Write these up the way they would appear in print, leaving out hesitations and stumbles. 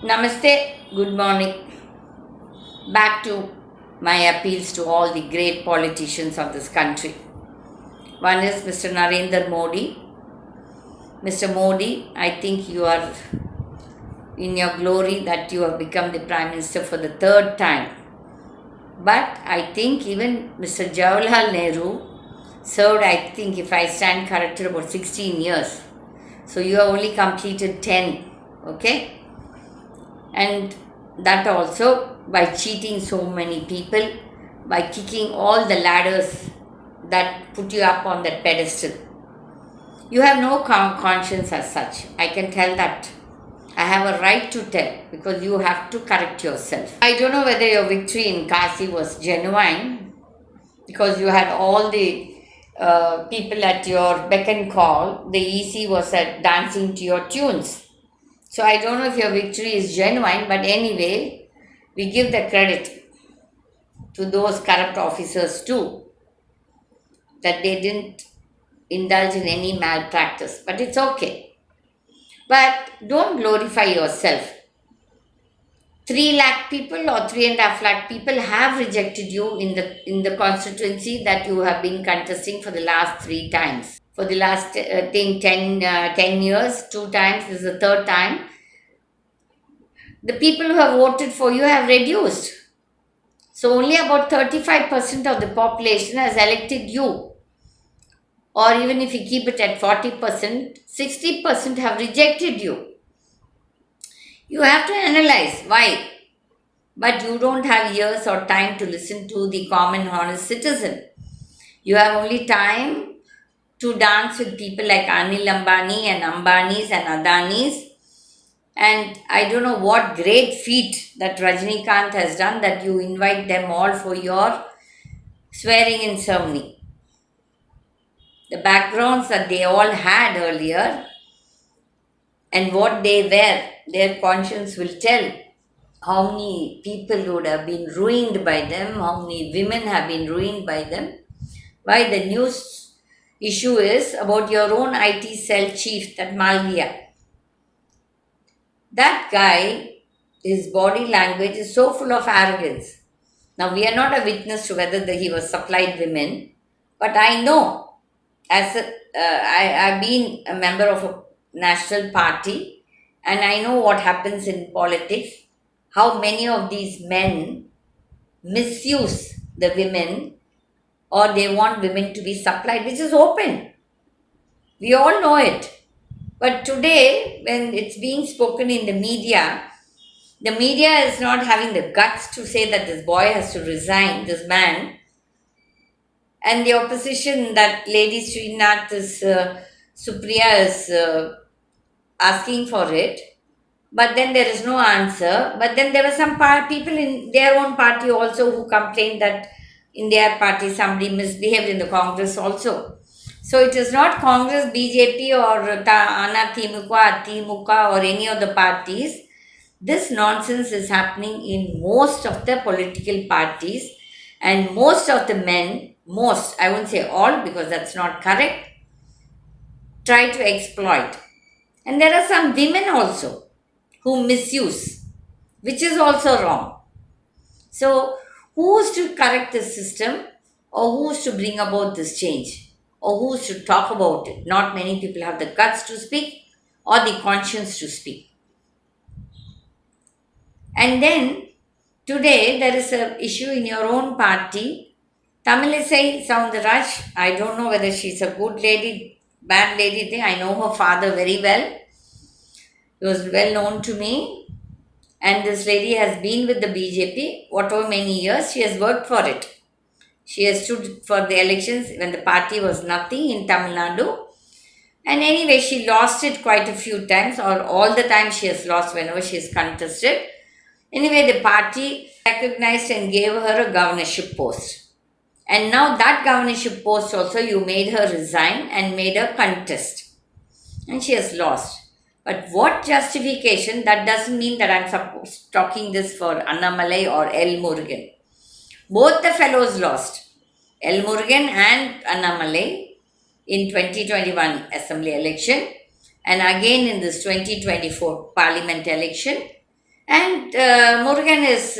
Namaste, good morning. Back to my appeals to all the great politicians of this country. One is Mr. Narendra Modi. Mr. Modi, I think you are in your glory that you have become the Prime Minister for the third time. But I think even Mr. Jawaharlal Nehru served, I think, if I stand corrected, about 16 years. So you have only completed 10, okay? And that also by cheating so many people, by kicking all the ladders that put you up on that pedestal. You have no conscience as such. I can tell that. I have a right to tell because you have to correct yourself. I don't know whether your victory in Kasi was genuine because you had all the people at your beck and call. The EC was dancing to your tunes. So I don't know if your victory is genuine, but anyway, we give the credit to those corrupt officers too, that they didn't indulge in any malpractice. But it's okay. But don't glorify yourself. 3 lakh people or 3.5 lakh people have rejected you in the constituency that you have been contesting for the last 3 times. For the last 10 years, 2 times, this is the third time. The people who have voted for you have reduced. So only about 35% of the population has elected you. Or even if you keep it at 40%, 60% have rejected you. You have to analyze why. But you don't have years or time to listen to the common honest citizen. You have only time to dance with people like Anil Ambani and Ambanis and Adanis. And I don't know what great feat that Rajnikant has done that you invite them all for your swearing in ceremony. The backgrounds that they all had earlier and what they were, their conscience will tell how many people would have been ruined by them, how many women have been ruined by them. Why the news issue is about your own IT cell chief, that Malviya. That guy, his body language is so full of arrogance. Now, we are not a witness to whether he was supplied women, but I know, I've been a member of a national party, and I know what happens in politics, how many of these men misuse the women or they want women to be supplied, which is open. We all know it. But today, when it's being spoken in the media is not having the guts to say that this boy has to resign, this man. And the opposition, that lady Srinath is, Supriya is asking for it. But then there is no answer. But then there were some people in their own party also who complained that in their party somebody misbehaved in the Congress also. So it is not Congress, BJP or Ana Timuka, Timuka or any of the parties. This nonsense is happening in most of the political parties, and most of the men, most, I won't say all because that's not correct, try to exploit. And there are some women also who misuse, which is also wrong. So, who's to correct this system, or who's to bring about this change, or who's to talk about it? Not many people have the guts to speak or the conscience to speak. And then today there is an issue in your own party. Tamilisai Soundaraj, I don't know whether she's a good lady, bad lady. I know her father very well. He was well known to me. And this lady has been with the BJP, whatever many years, she has worked for it. She has stood for the elections when the party was nothing in Tamil Nadu. And anyway, she lost it quite a few times, or all the time she has lost whenever she is contested. Anyway, the party recognized and gave her a governorship post. And now that governorship post also, you made her resign and made her contest. And she has lost. But what justification? That doesn't mean that I'm talking this for Annamalai or L. Murugan. Both the fellows lost. L. Murugan and Annamalai in 2021 assembly election, and again in this 2024 parliament election. And Murugan is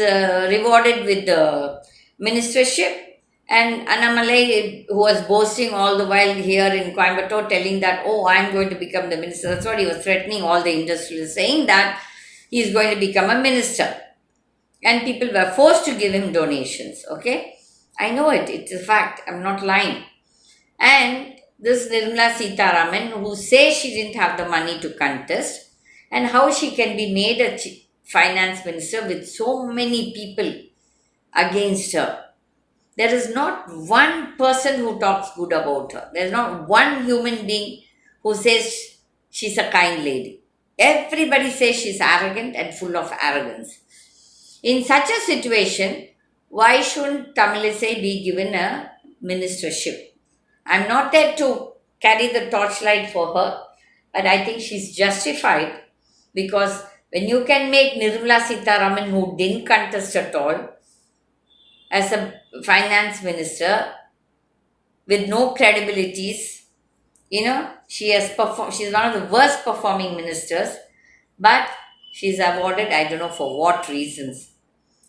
rewarded with the ministership. And Annamalai, who was boasting all the while here in Coimbatore, telling that, oh, I'm going to become the minister. That's what he was threatening all the industrialists, saying that he's going to become a minister. And people were forced to give him donations. Okay? I know it. It's a fact. I'm not lying. And this Nirmala Sitaraman, who says she didn't have the money to contest, and how she can be made a finance minister with so many people against her. There is not one person who talks good about her. There is not one human being who says she's a kind lady. Everybody says she's arrogant and full of arrogance. In such a situation, why shouldn't Tamilisai be given a ministership? I'm not there to carry the torchlight for her, but I think she's justified because when you can make Nirmala Sitaraman, who didn't contest at all, as a finance minister with no credibilities, she has performed. She's one of the worst performing ministers, but she's awarded. I don't know for what reasons.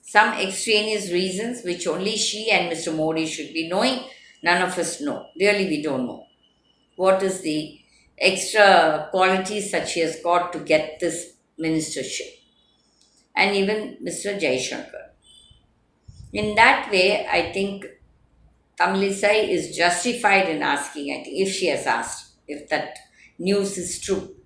Some extraneous reasons which only she and Mr. Modi should be knowing. None of us know. Really, we don't know. What is the extra qualities that she has got to get this ministership? And even Mr. Jaishankar. In that way, I think Tamilisai is justified in asking, I think, if she has asked, if that news is true.